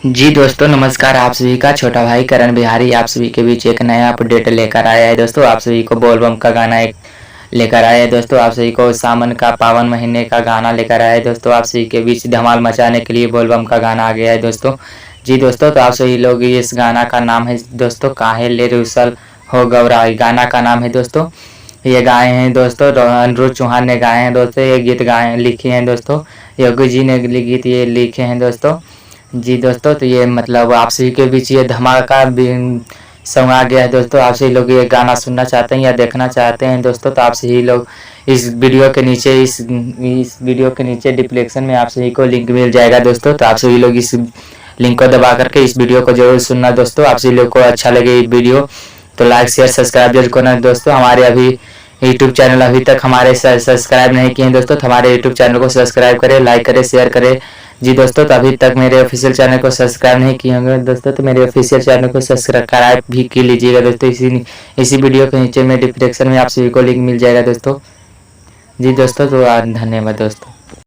जी दोस्तों नमस्कार। आप सभी का छोटा भाई करण बिहारी आप सभी के बीच एक नया अपडेट लेकर आया है। दोस्तों आप सभी को बोलबम का गाना एक लेकर आया है। दोस्तों आप सभी को सावन का पावन महीने का गाना लेकर आया है। दोस्तों आप सभी के बीच धमाल मचाने के लिए बोलबम का गाना आ गया है। दोस्तों जी दोस्तों तो आप सभी लोग इस गाना का नाम है दोस्तों काहे ले रुसल हो गौरा। गाना का नाम है दोस्तों। ये गाए हैं दोस्तों अनिरुद्ध चौहान ने गाए हैं। दोस्तों ये गीत गाए लिखे हैं दोस्तों योगी जी ने गीत ये लिखे हैं दोस्तों। जी दोस्तों तो ये मतलब आप सभी के बीच ये धमाका सॉन्ग आ गया है। दोस्तों आप सभी लोग ये गाना सुनना चाहते हैं या देखना चाहते हैं दोस्तों तो आप सभी लोग इस वीडियो के नीचे इस वीडियो के नीचे डिस्क्रिप्शन में आप सभी को लिंक मिल जाएगा दोस्तों। तो आप सभी लोग इस लिंक को दबा करके इस वीडियो को जरूर सुनना दोस्तों। आप सभी लोग को अच्छा लगे ये वीडियो तो लाइक शेयर सब्सक्राइब जरूर करना दोस्तों। हमारे अभी यूट्यूब चैनल अभी तक हमारे सब्सक्राइब नहीं किए हैं दोस्तों तो हमारे यूट्यूब चैनल को सब्सक्राइब करें, लाइक करें, शेयर करें। जी दोस्तों तो अभी तक मेरे ऑफिशियल चैनल को सब्सक्राइब नहीं किए होंगे दोस्तों तो मेरे ऑफिशियल चैनल को सब्सक्राइब भी की लीजिएगा दोस्तों। इसी वीडियो के नीचे में डिस्क्रिप्शन में आप सभी को लिंक मिल जाएगा दोस्तों। जी दोस्तों तो धन्यवाद दोस्तों।